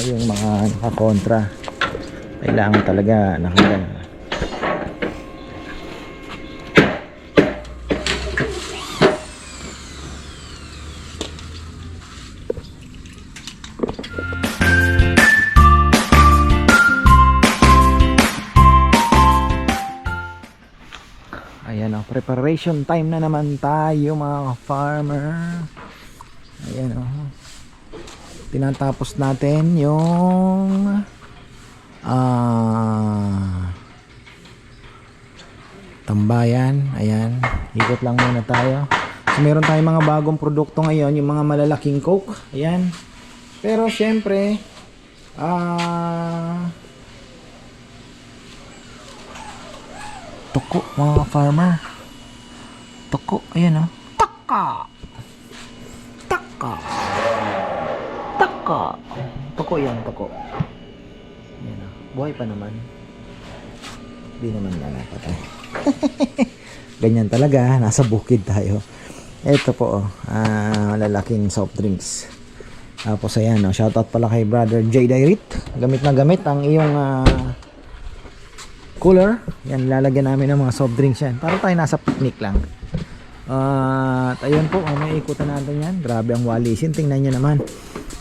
Yung mga nakakontra kailangan talaga nakagana. Ayan o, preparation time na naman tayo mga farmer. Ayan o, tinatapos natin yung tambayan. Ayan, ikot lang muna tayo. So meron tayong mga bagong produkto ngayon, yung mga malalaking coke. Ayan, pero syempre toko mga farmer, toko. Ayan o, taka taka taka, toko yan, toko. Ayan o, buhay pa naman, di naman lalapatay. Ganyan talaga, nasa bukid tayo. Ito po malalaking soft drinks. Tapos ayan o, shoutout pala kay brother J. Dairit. Gamit na gamit ang iyong cooler. Yan, lalagyan namin ng mga soft drinks yan. Para tayo nasa picnic lang. At ayun po, may ikutan natin yan. Grabe ang walisin, tingnan nyo naman.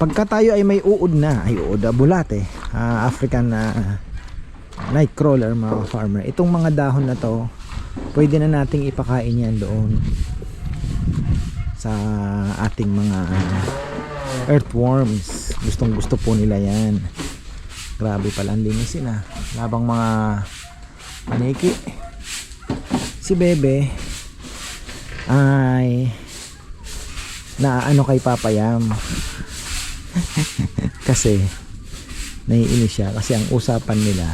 Pagka tayo ay may uod na, ay uod, bulate, African nightcrawler mga farmer. Itong mga dahon na to, pwede na nating ipakain yan doon sa ating mga earthworms. Gustong gusto po nila yan. Grabe pala ang linisin labang mga paniki. Si Bebe ay naano kay Papayam. Kasi naiinis siya kasi ang usapan nila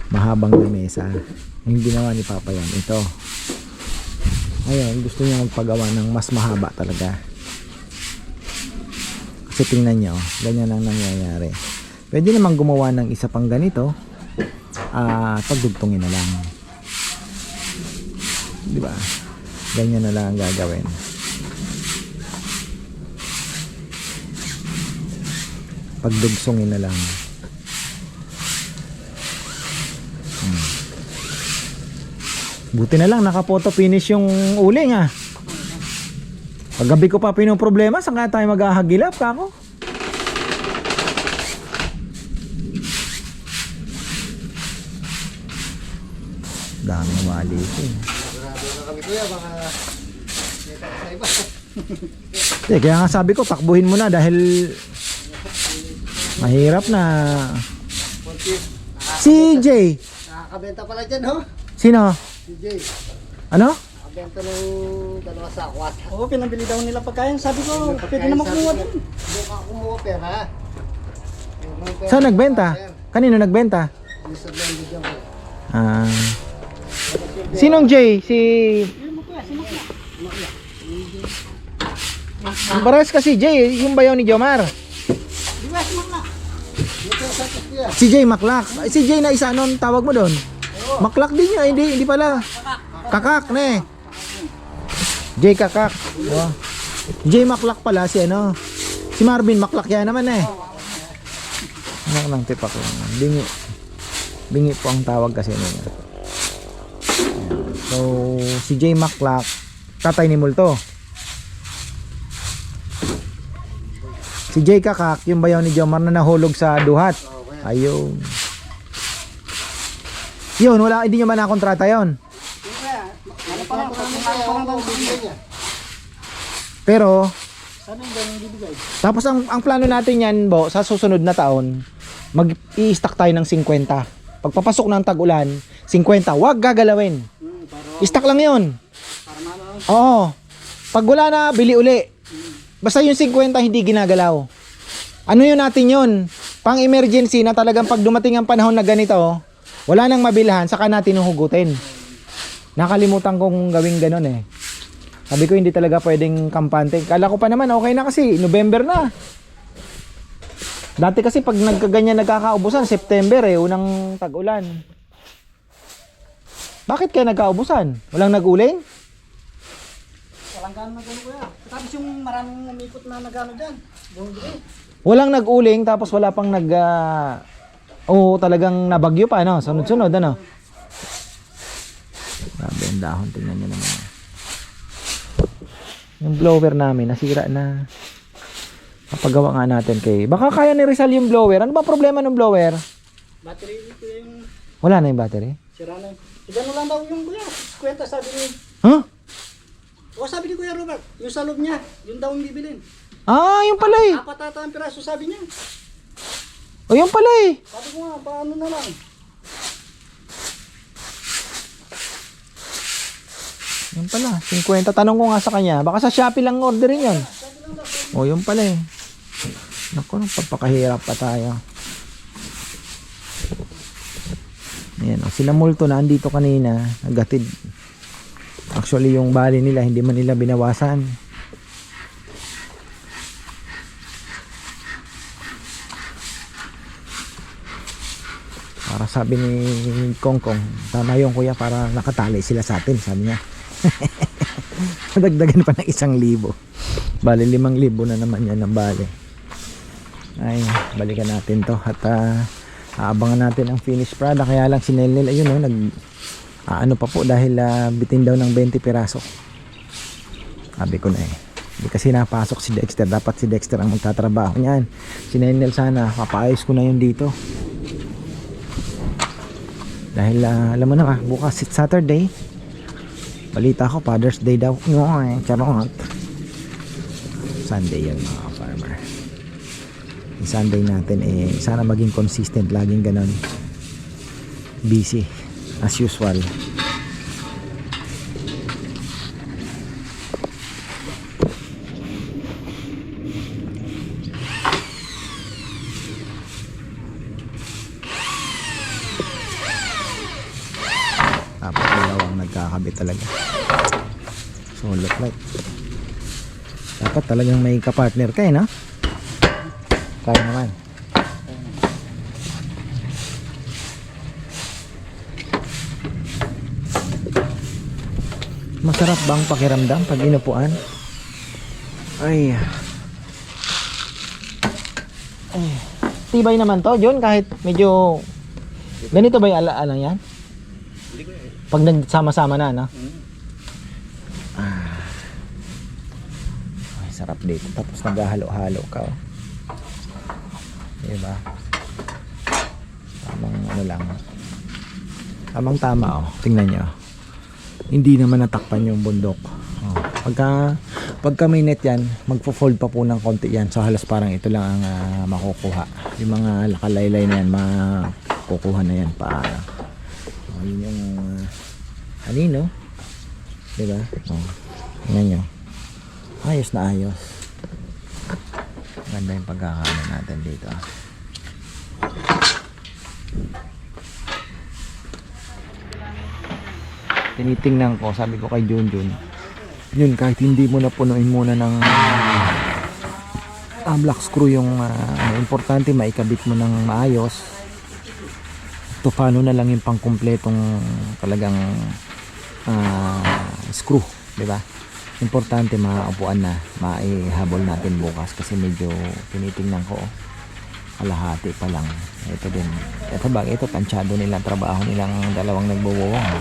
mahabang lamesa. Yung ginawa ni Papayam ito. Ayun, gusto niya magpagawa ng mas mahaba talaga. Kasi tingnan nyo, ganyan ang nangyayari. Pwede namang gumawa ng isa pang ganito, pagdugtungin na lang, di ba? Ganyan na lang ang gagawin. Pagdugsungin na lang. Buti na lang naka-photo finish yung uling Paggabi ko pa problema, saan kaya tayo maghahagilap kako? Daming wali ito kaya nga sabi ko takbuhin mo na dahil mahirap na. Si Jay nakakabenta pala dyan ho. Sino? Si Jay. Ano? Nakakabenta ng dalawa sakwat. Oo, pinabili daw nila pagkain. Sabi ko, pwede naman kumuha din. Hindi ka kumuha pera. Saan nagbenta? Kanino nagbenta? Sa blended yan po. Sinong Jay? Si Bares kasi Jay, yung bayaw ni Jomar. Si Jay Maklak. Si Jay na isa nun tawag mo doon. Maklak din yun, hindi pala. Kakak ne. Jay Kakak. Oh. Jay Maklak pala si si Marvin Maklak yan naman Ano lang tipak lang. Bingi po ang tawag kasi niya. So si Jay Maklak, tatay ni Multo. Si Jay Kakak, yung bayaw ni Jomar na nahulog sa duhat. Ayun. Yun, hindi nyo ba nakontrata yun? Pero tapos ang plano natin yan, Bo, sa susunod na taon, mag-i-stock tayo ng 50. Pagpapasok ng tag-ulan, 50, wag gagalawin. I-stock lang yun. Oo. Pag wala na, bili uli. Basta yung 50 hindi ginagalaw. Ano yun natin yun? Pang emergency na talagang pag dumating ang panahon na ganito, wala nang mabilhan, saka natin huhugutin. Nakalimutan kong gawing ganun Sabi ko hindi talaga pwedeng kampante. Kala ko pa naman okay na kasi November na. Dati kasi pag nagkaganyan nagkakaubusan September unang tag-ulan. Bakit kaya nagkaubusan? Walang nag-uling? Walang gano'n na gano'n kuya. Tapos yung maraming umikot na nagano dyan. Bumibili. Walang nag-uling tapos wala pang oo, talagang nabagyo pa, no? Sunod-sunod, ano? Grabe ang dahon, tingnan nyo naman. Yung blower namin, nasira na. Kapagawa nga natin kay... Baka kaya ni Rizal yung blower. Ano ba problema ng blower? Battery kuya yung Wala na yung battery? sira na. Gano lang daw yung kuya. Kwenta sabi ni... Huh? O sabi ni Kuya Robert, yung sa loob niya, yung daw ang bibilin. Ah, yung pala eh. Apat ata ang piraso sabi niya. O, yung pala eh. Sabi ko nga, paano na lang? Yung pala, 50. Tanong ko nga sa kanya. Baka sa Shopee lang orderin yun. O, yung pala eh. Naku, papakahirap pa tayo. Ayan, sinamulto na andito kanina. Nagatid. Actually, yung bali nila, hindi man nila binawasan. Para sabi ni Kongkong, tama yung kuya para nakatali sila sa atin, sabi niya. Dagdagan pa ng 1,000. Bali 5,000 na naman yan ang bali. Ay, balikan natin to at aabangan natin ang finished product. Kaya lang si Nelnel ayun ano pa po dahil bitin daw ng 20 piraso. Sabi ko na eh. Hindi kasi napasok si Dexter. Dapat si Dexter ang magtatrabaho niyan. Si Nelnel sana papaayos ko na yun dito. Dahil alam mo na ka, bukas Saturday. Balita ko Father's Day daw. Charot. Sunday yan mga farmer. Yung Sunday natin sana maging consistent. Laging ganon. Busy as usual. Tapos dalawang nagkakabit talaga. Solot light. Dapat talagang may kapartner kayo, no? Kaya naman. Masarap bang pakiramdam pag inupuan? Ay. Tibay naman to, John, kahit medyo ganito ba yung ala-alang yan? Pag nagsama-sama na, no? Ay, sarap dito. Tapos naghahalo-halo ka, oh. Diba? Tamang ano lang. Tamang tama, oh. Tingnan nyo. Hindi naman natakpan yung bundok. Oh. Pagka may net yan, magpo-fold pa po ng konti yan. So halos parang ito lang ang makukuha. Yung mga lakalaylay na yan, makukuha na yan pa. Oh, yun yung anino. Diba? Oh. Tingnan nyo. Ayos na ayos. Ganda yung pagkakaano natin dito. Tinitingnan ko, sabi ko kay Junjun, yun kahit hindi mo na punuin muna ng black screw yung importante maikabit mo ng maayos. To paano na lang yung pangkumpletong talagang screw, di ba? Importante maupuan na, maihabol natin bukas kasi medyo tinitingnan ko, kalahati pa lang. Ito din, ito bagay, ito tansyado nilang trabaho nilang dalawang nagbubuwang.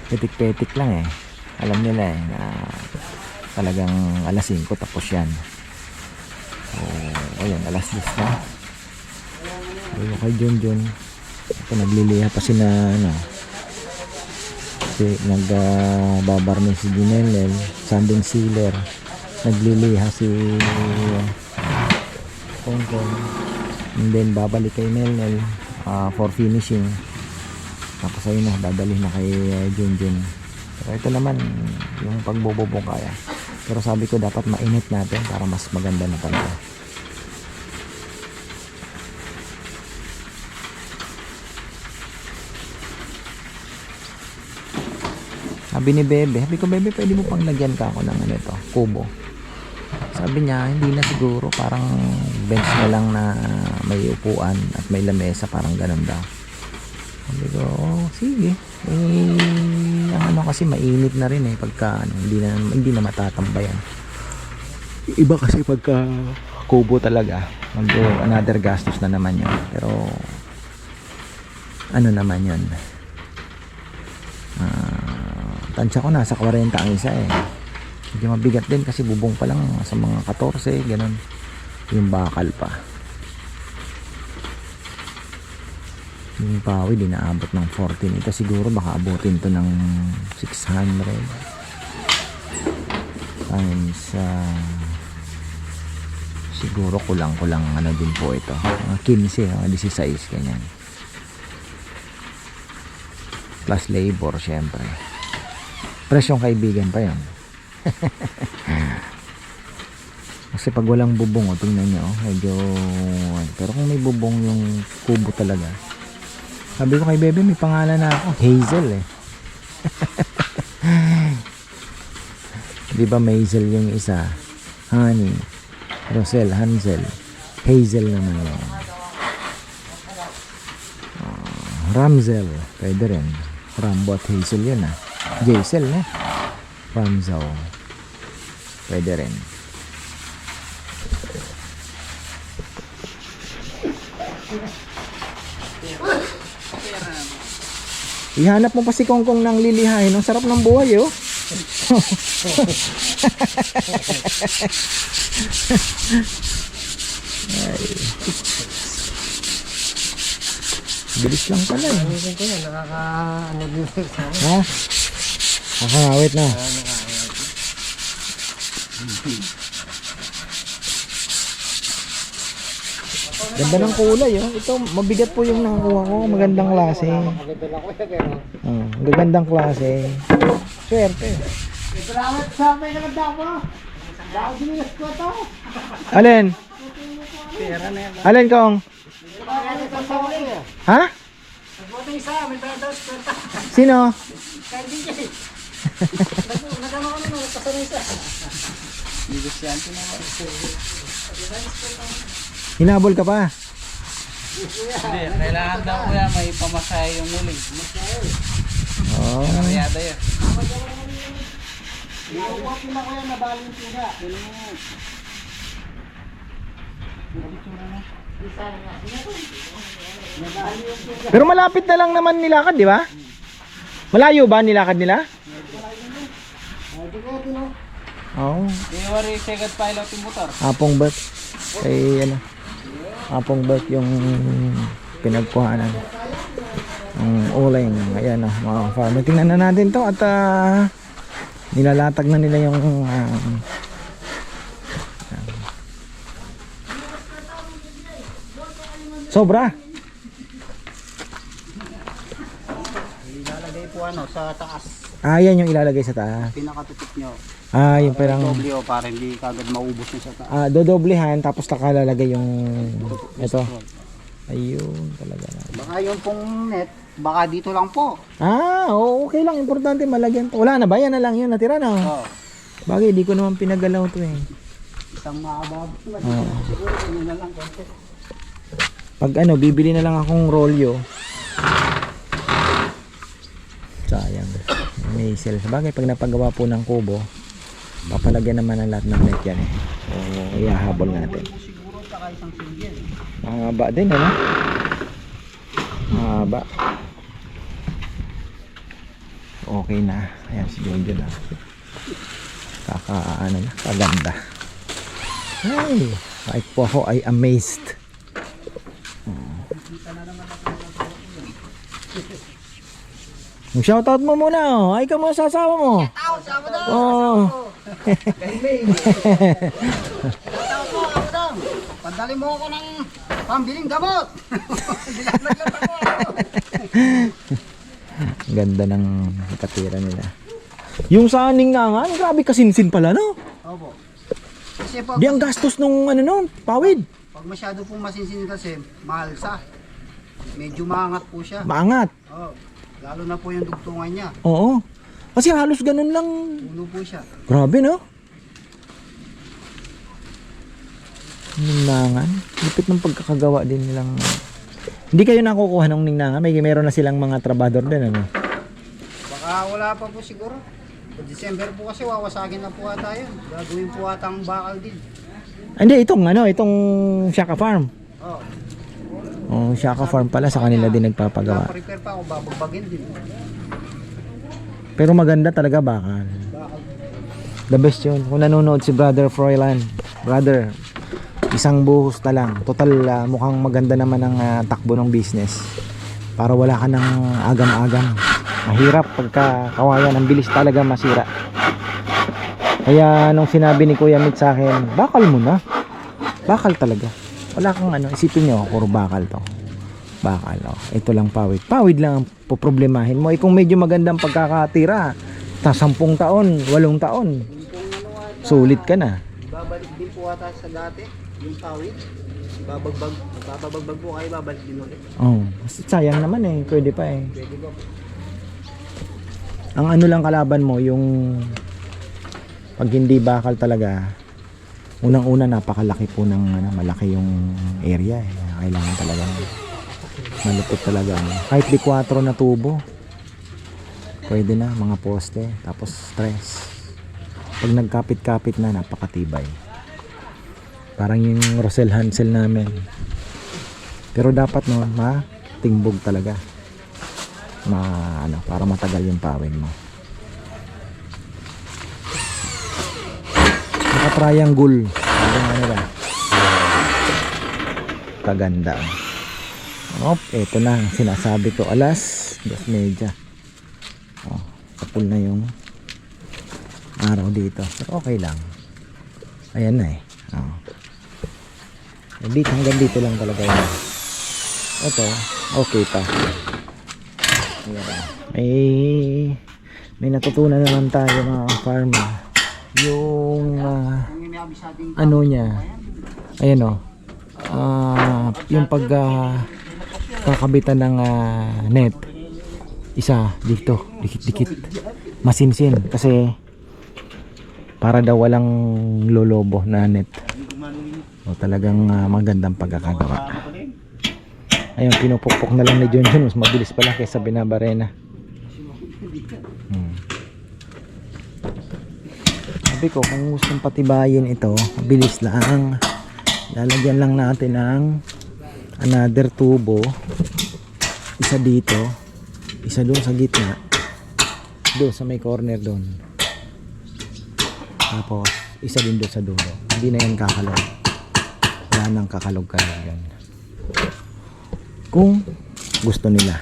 Petik-petik lang eh. Alam nila eh na talagang alas 5 tapos yan. So, ayan, alas 10 na. Ayun kay Junjun. Ito nagliliha pa si na nagbabarniz si Ginelel, sanding sealer. Nagliliha si Kongkong. And then babalik kay Nelnel for finishing. Tapos ayun na, dadalhin na kay Junjun. Pero ito naman yung pagbububong kaya. Pero sabi ko dapat mainit natin para mas maganda na talaga. Sabi ni Bebe, sabi ko Bebe pwede mo pang lagyan ka ako ng ano ito, kubo. Sabi niya hindi na siguro, parang bench na lang na may upuan at may lamesa, parang ganun daw. Sabi ko, sige. Ang ano kasi mainit na rin pagka hindi na matatambayan. Iba kasi pagka kubo talaga, another gastos na naman yun. Pero ano naman yun, tansya ko nasa 40 ang isa medyo mabigat din kasi bubong pa lang sa mga 14 ganun, yung bakal pa, yung pawi di naabot ng 14. Ito siguro baka abutin to ng 600 times siguro kulang ano din po ito, mga 15 mga 16 ganyan, plus labor syempre. Presyong kaibigan pa yun. Kasi pag walang bubong, tingnan nyo, medyo, pero kung may bubong yung kubo talaga, sabi ko kay Bebe, may pangalan na ako, Hazel di ba Maisel yung isa, Honey, Rosel, Hansel, Hazel naman yun. Ramzel, pwede rin. Rambo at Hazel yun Jaisel Ramzaw, pwede rin. Ihanap mo pa si Kongkong ng lilihain. Ang sarap ng buhay Ay. Bilis lang pala Nakaka-ano din sa akin. Ha? Nakangawit na. Ganda ng kulay Ito mabigat po yung nakakuha ko. Magandang klase. Magandang klase. Swerte. Salamat sa may naganda mo. Dahil dinilas ko ito. Alin? Alin Kong? Ha? Nagboto isa, may tayo swelta. Sino? Kaya DJ. Nagano kami nung nagpasanay isa. Negosyante naman. Hinabol ka pa? Hindi, kailangan daw kuya may pamasahe yung muling. Oo. Karyada yun. Iuwak nila ko yan, nabali yung tiga. Pero malapit na lang naman nilakad, di ba? Malayo ba nilakad nila? Oo. Di wari second pilot yung motor. Apong Bert. Apong Bert yung pinagkuhanan. Ang uling. Ayan mga farmer. Tingnan na natin to at nilalatag na nila yung sobra. Ilalagay po sa taas. Yan yung ilalagay sa taas. Pinakatupit nyo. Yung parang Doble para hindi kagad maubos yung sa taas. dodoblehan tapos nakalalagay yung ito. Ayun talaga na. Baka yung pong net, baka dito lang po. Okay lang. Importante malagyan. Wala na ba? Yan na lang yun. Natira na. Oo. Bagay, di ko naman pinagalaw to Isang maabab. Oo. Siguro yun na lang konti. Pag bibili na lang akong rolyo. Sayang. May sales. Bagay, pag napagawa po ng kubo, papalagyan naman ang lahat ng net yan So, ihahabol natin. Siguro tsaka isang single. Mahaba din, Mahaba. Okay na. Ayan, si Jojo na. Kakaano na. Kaganda. Ay, kahit po ako ay amazed. Shoutout mo muna, Ay ka mo sa asawa mo. Shoutout sa ako daw. Shoutout po ako daw. Padali mo ako ng pambiling gamot. Dilaglag ako. Ganda ng katira nila. Yung sa aning nga, grabe kasinsin pala, no? Opo. Kasi pag, Di ang gastos nung pawid. pag masyado pong masinsin kasi, mahal sa. Medyo maangat po siya. Maangat. Oh, lalo na po yung dugtungan niya. Oo. Kasi halos ganun lang. Ulo po siya. Grabe, no? Minangan. Lipit ng pagkakagawa din nilang Hindi kayo nakukuha ng ningnanga? Meron na silang mga trabador din, ano? Baka wala pa po siguro. Sa December po kasi wawasagin na po ata yan. Gagawin po ata ang bakal din. Hindi, itong Shaka Farm. Oh. Oh, Shaka Farm pala, sa kanila din nagpapagawa. Prepare pa ako, babagbagin din. Pero maganda talaga bakal. Bakal. The best yun. Kung nanonood si Brother Froilan, brother, isang buhos na lang. Total, mukhang maganda naman ang takbo ng business. Para wala ka ng agam-agam. Mahirap pagka kawayan, ang bilis talaga masira. Kaya nung sinabi ni Kuya Mit sa akin, bakal mo na. Bakal talaga. Wala kang isipin nyo, puro bakal to. Bakal, ito lang pawid. Pawid lang ang poproblemahin mo. Kung medyo magandang pagkakatira, 10 taon, 8 taon, sulit ka na. Babalik din po ata sa dati, yung pawid. Babagbag po kayo, babalik din ulit. Oh, sayang naman pwede pa Pwede ba po? Ang ano lang kalaban mo, yung pag hindi bakal talaga, unang-una napakalaki po ng malaki yung area. Kailangan talaga malupit talaga. Kahit di 4 na tubo, pwede na, mga poste, tapos stress. Pag nagkapit-kapit na, napakatibay. Parang yung Rosel Hansel namin. Pero dapat matingbog talaga. Para matagal yung pawid mo. Naka-triangle. Kaganda. Ito na ang sinasabi ko. Alas 2:30. Kapul na yung araw dito. Pero okay lang. Ayan na hanggang dito lang talaga yun. Ito, okay pa. May natutunan naman tayo mga farmer. Yung ano niya, ayan yung kakabitan ng net, isa dito, dikit-dikit, masinsin, kasi para daw walang lolobo na net. Talagang magandang pagkakagawa. Ayun, pinupukpok na lang ni John, mas mabilis pala kaysa binabarena. Sabi ko, kung gustong patibayin ito, mabilis lang. Lalagyan lang natin ng another tubo. Isa dito, isa doon sa gitna, doon sa may corner doon. Tapos, isa din doon sa dulo. Hindi na yan kakalog. Wala nang kakalog-kalog yan. Kung gusto nila.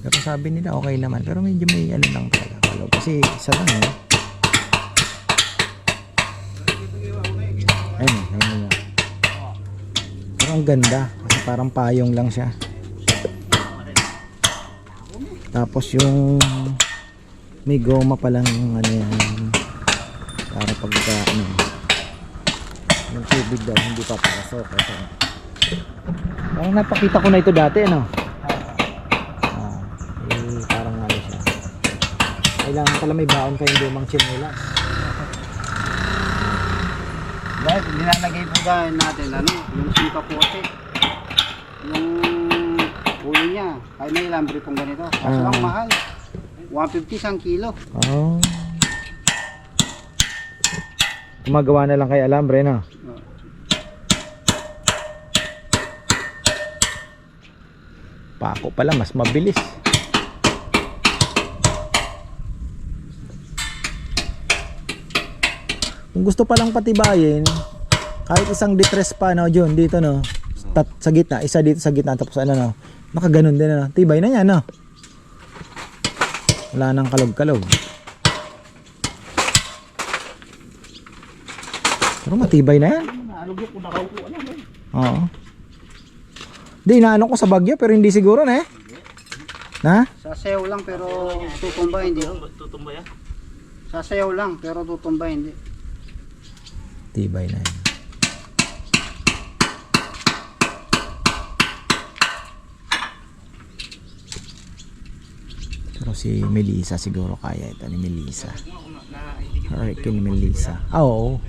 Pero sabi nila okay naman, pero medyo may lang talaga kalog, kasi isa lang ayun. Pero ang ganda kasi parang payong lang siya. Tapos yung may goma pa lang yan para pagka yung tubig daw hindi papasok. Parang napakita ko na ito dati parang siya. Kailangan pala may baon kayong lumang tsinelas. Dahil nilalagay po dahil natin yung singkapote. Yung ulo niya, ay may lambre pong ganito. Kaso lang mahal. 150 isang kilo. Gumagawa na lang kay alambre Pako pala mas mabilis. Kung gusto palang patibayin, kahit isang detress pa John, dito sa gitna, isa dito sa gitna, tapos nakaganon din tibay na yan wala nang kalog-kalog. Pero matibay na yan. Oo. Di, inaano ko sa Bagyo pero hindi siguro Sasayaw lang pero tutumba hindi. Tutumba yan? Sasayaw lang pero tutumba hindi. Tibay na yan. Pero si Melissa siguro kaya ito ni Melissa. Alright, ni Melissa. Oo.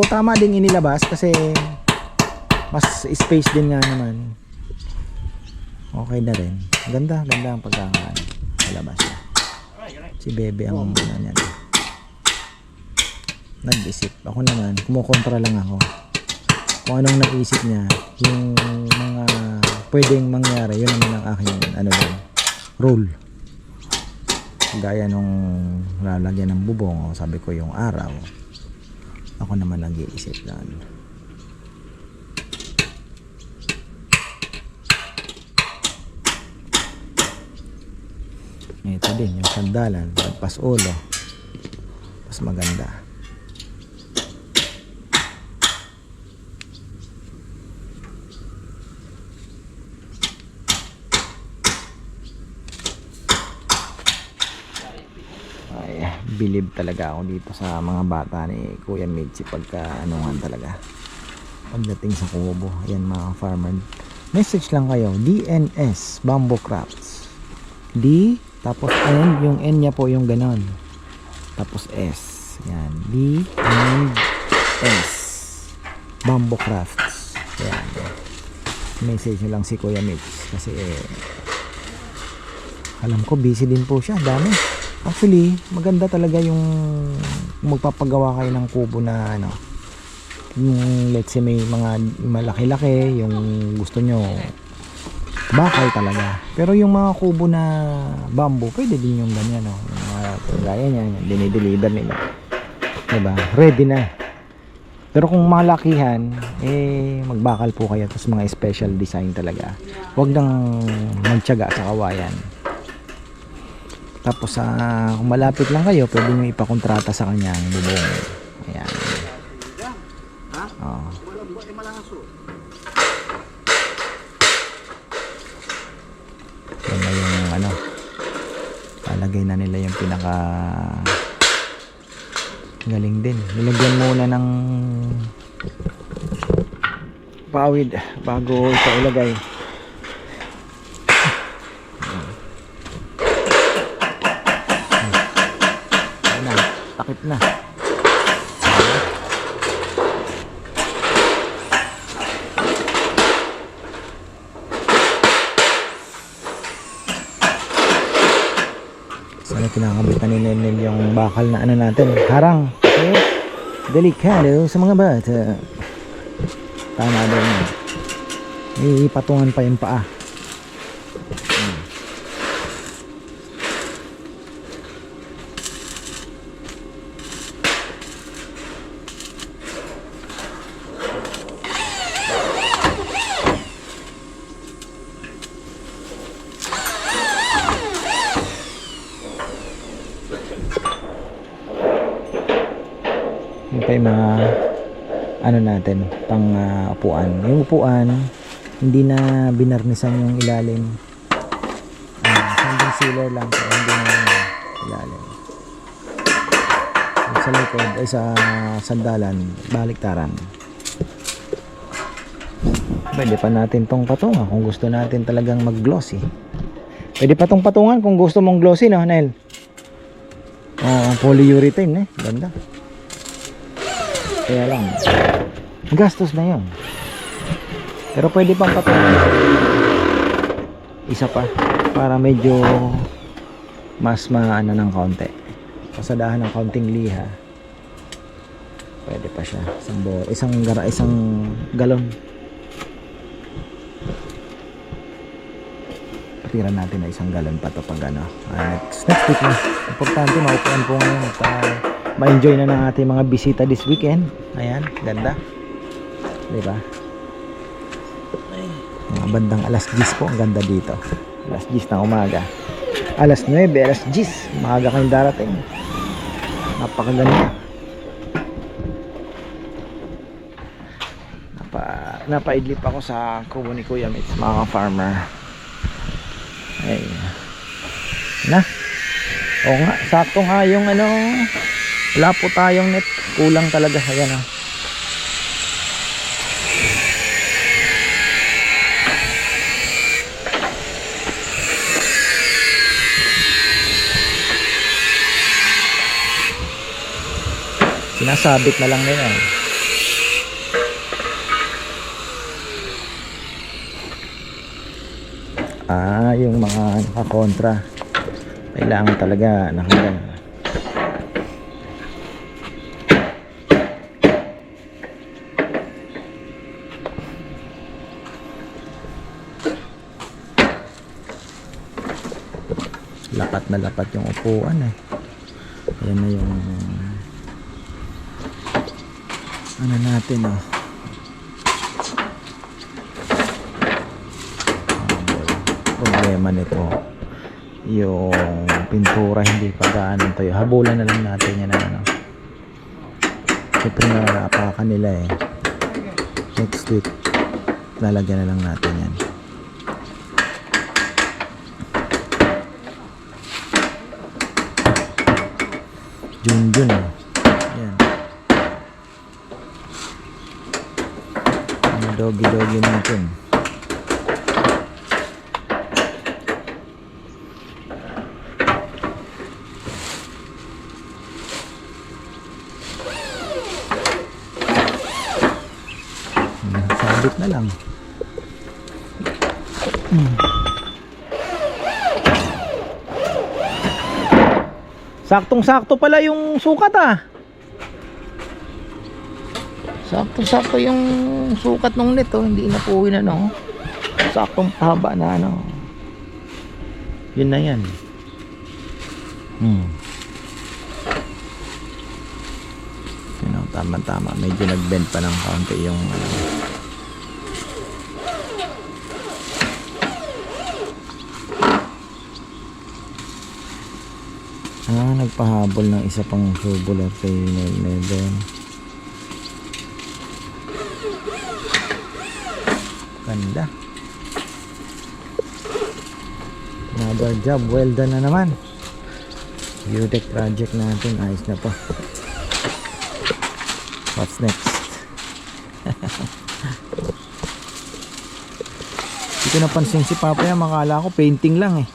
tama din inilabas kasi mas space din nga naman. Okay na rin. Ganda ang pagkakaano sa labas. Si Bebe ang ano niyan. Nag-isip. Ako naman, kumukontra lang ako. Kung anong naisip niya, yung mga pwedeng mangyari, yun naman ang aking ano din, rule. Gaya nung lalagyan ng bubong, sabi ko yung araw. Ako naman nag-iisip lang. Ito din, yung sandalan, pagpas ulo. Mas maganda. Ay, believe talaga ako dito sa mga bata ni Kuya Mitzi pagka anuhan talaga. Pagdating sa kubo, ayan mga farmer. Message lang kayo, DNS Bamboo Crafts. D tapos N, yung N niya po yung ganon. Tapos S. Yan. D and S. Bamboo Crafts. Yan. Message nyo lang si Kuya Mitch. Kasi alam ko busy din po siya. Dami. Actually, maganda talaga yung magpapagawa kayo ng kubo na ano. Yung let's say may mga malaki-laki. Yung gusto nyo bakal talaga. Pero yung mga kubo na bamboo, pwede din yung ganyan, no? Yung mga gaya niya, dinideliver nila. Diba? Ready na. Pero kung malakihan, magbakal po kayo. Tapos mga special design talaga. Huwag nang magtiyaga sa kawayan. Tapos kung malapit lang kayo, pwede nyo ipakontrata sa kanyang bubong. Ayan. Oh. Yan na yung ano, palagay na nila yung pinaka galing din. Nilagyan muna ng pawid bago ito ilagay. Ayan na, takip na. Sana kinakabitan ni Nenel yung bakal na ano natin, harang. Okay? Delikado sa mga bata. Tama din. May patungan pa yung paa. Yung pa yung mga ano natin pang upuan. Yung upuan hindi na binarnisan yung ilalim, sanding sealer lang, so hindi na ilalim. Yung sa likod ay sa sandalan baliktaran. Pwede pa natin tong patungan kung gusto natin talagang mag glossy. Pwede pa tong patungan kung gusto mong glossy, no Nel? Polyurethane ganda. Kaya lang gastos na yun, pero pwede pang patungan isa pa para medyo mas maano ng konti, pasadahan ng konting liha. Pwede pa siya isang galon. Patira natin na isang galon pa to pag ano. Next week na importante maupuan po ngayon at ma-enjoy na ng ating mga bisita this weekend. Ayan, ganda. Diba? Mga bandang alas 10 po, ang ganda dito. Alas 10 ng umaga. Alas 9, alas 10. Maaga kayong darating. Napakaganda. Napaidlip ako sa kubo ni Kuya Mitch, mga farmer. Ay. Na. Oo nga, sakto nga yung ano, wala po tayong net, kulang talaga. Ayan o. Sinasabit na lang nila. Yung mga nakakontra. Kailangan talaga nakagano. Lapat na lapat yung upuan eh. Ayan na yung ano natin oh. Problema nito yung pintura hindi pa gaano tayo. Habulan na lang natin yan ano. Siyempre naapakan nila eh. Next week lalagyan na lang natin yan. Jun oh. Yan. Ang doggy natin. Sabit na lang. Saktong-sakto pala yung sukat ah. Saktong-sakto yung sukat nung net oh. Hindi inapuhin ano. Saktong haba na ano. Yun na yan. Yun oh, tama-tama. Medyo nag-bend pa ng kaunti yung ano. Nagpahabol ng isa pang tubular kay Nelson. Ganda. Another job, well done na naman. UTEC project natin, ayos na po. What's next? Hindi ko napansin si Papa yan, makala ko painting lang eh.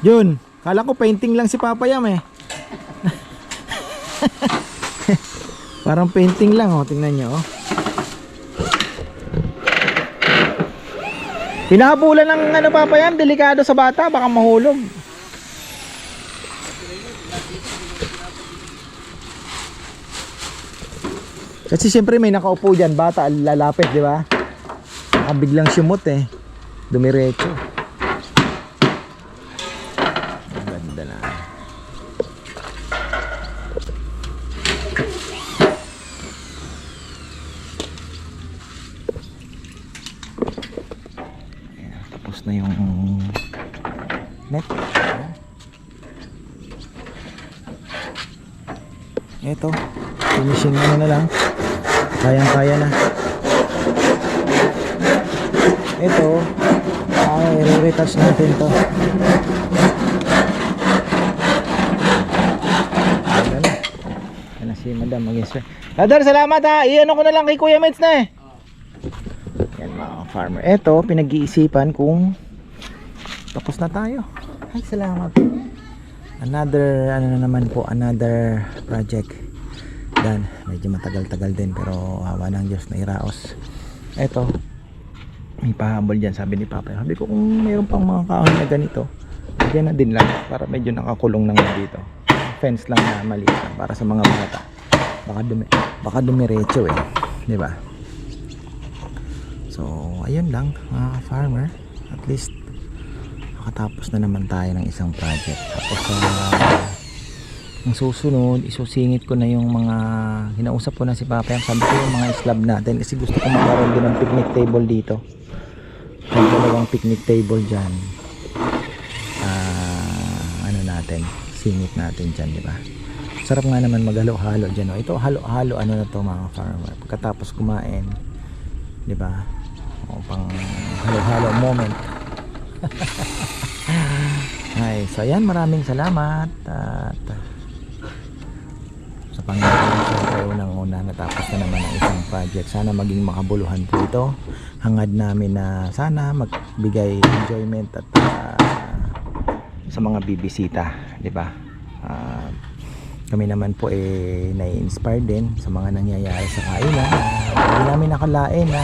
Yun, kala ko painting lang si Papa Yam eh. Parang painting lang oh, tingnan nyo oh. Pinahabulan ng ano Papa Yam, delikado sa bata, baka mahulog. Kasi siyempre may nakaupo dyan, bata lalapit, di ba? Biglang sumot eh, dumiretso. Ganda na. Ayan, tapos na yung net. Ito, finishing na lang. Kayang-kaya na. Ito, i-retouch natin to. Yan na si Madam mag-inspect. Brother, salamat ha. Iyan ko na lang kay Kuya Mets na eh. Yan mga farmer. Ito, pinag-iisipan kung tapos na tayo. Ay, salamat. Another, ano na naman po, another project. Dan, medyo matagal-tagal din pero hawa ng Diyos na iraos. Ito, may pahabol dyan, sabi ni Papa. Sabi ko kung mayroon pang mga kahoy na ganito, lagyan na din lang para medyo nakakulong na nga dito. Fence lang na maliit lang para sa mga bata. Baka dumiretso eh, di ba? So, ayun lang mga farmer. At least nakatapos na naman tayo ng isang project. Tapos ang susunod, isusingit ko na yung mga hinausap ko na si Papa. Sabi ko yung mga slab natin kasi gusto ko magkaroon din ng picnic table dito. May dalawang picnic table dyan. Ano natin, singit natin dyan, di ba? Sarap nga naman maghalo-halo dyan. Oh. Ito halo-halo ano na to mga farmer. Pagkatapos kumain, di ba? O, pang halo-halo moment. Ay, so ayan, maraming salamat at sa Panginoon, siyempre unang-una natapos na naman ang isang project. Sana maging makabuluhan po ito. Hangad namin na sana magbigay enjoyment at sa mga bibisita, di ba? Kami naman po nai-inspire din sa mga nangyayari sa kainan. Hindi namin nakalain na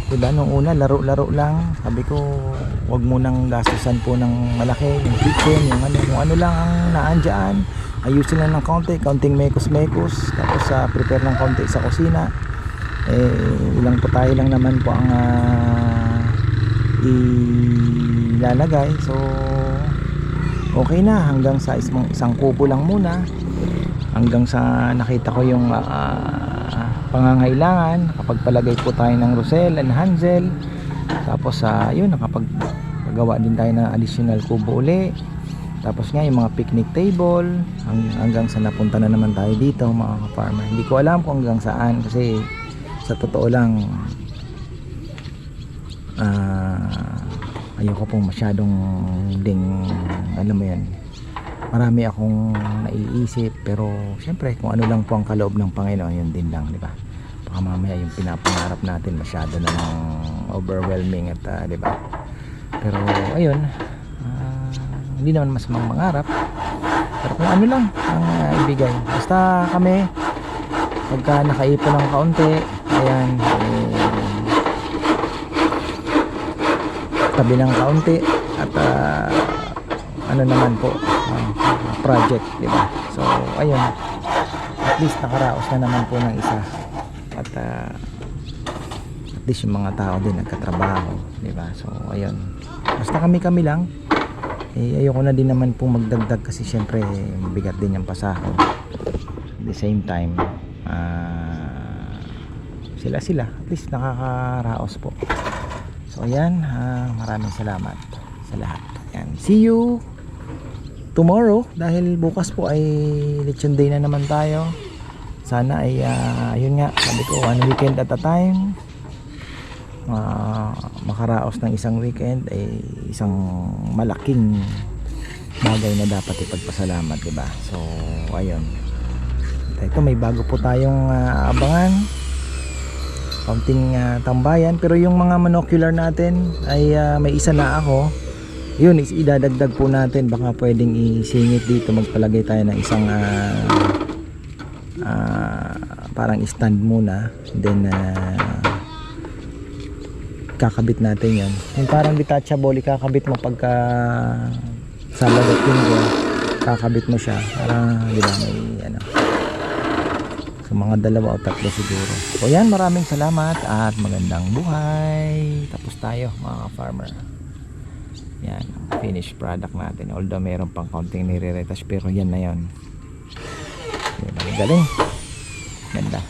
Diba nung una laro-laro lang, sabi ko wag mo nang gastusan po ng malaki, yung kitchen, yung ano, kung ano lang ang naandyan, ayusin lang ng kaunting mekos-mekos, tapos prepare ng kaunti sa kusina. Ilang po tayo lang naman po ang ilalagay, so okay na hanggang sa isang kubo lang muna, hanggang sa nakita ko yung pangangailangan. Kapagpalagay po tayo ng Rosel and Hansel, tapos yun, nakapagawa din tayo ng additional kubo uli, tapos nga yung mga picnic table, hanggang sa napunta na naman tayo dito mga ka-farmer. Hindi ko alam kung hanggang saan, kasi sa totoo lang ayoko pong masyadong alam mo yan, marami akong naiisip, pero syempre kung ano lang po ang kaloob ng Panginoon, yun din lang, di ba? Baka mamaya yung pinapangarap natin masyado na overwhelming at di ba? Pero ayun, hindi naman masamang mangarap, pero kung ano lang ang ibigay, basta kami pagka nakaipon ng kaunti, ayan, tabi ng kaunti at ano naman po, project, di ba? So ayun, at least nakaraos na naman po ng isa, at least yung mga tao din nagkatrabaho, di ba? So ayun, basta kami lang, ayoko na din naman po magdagdag, kasi syempre mabigat din yung pasahod. At the same time sila at least nakakaraos po. So ayan, maraming salamat sa lahat. Ayan, see you tomorrow, dahil bukas po ay lechon day na naman tayo. Sana ay ayun nga, sabi ko, one weekend at a time, makaraos ng isang weekend ay isang malaking bagay na dapat ipagpasalamat, diba? So ayun, ito may bago po tayong abangan, kaunting tambayan, pero yung mga monocular natin ay may isa na ako. Yun, idadagdag po natin, baka pwedeng isingit dito, magpalagay tayo ng isang parang stand muna, then kakabit natin yan, yung parang detachable, kakabit mo pagka Sabado at Linggo, kakabit mo siya para, di ba, may ano, so mga 2 o 3 siguro. So yan, maraming salamat at magandang buhay. Tapos tayo mga farmer. Yan, finished product natin, although meron pang konting nire-retouch, pero yan na yon. Diba? Galing, ganda.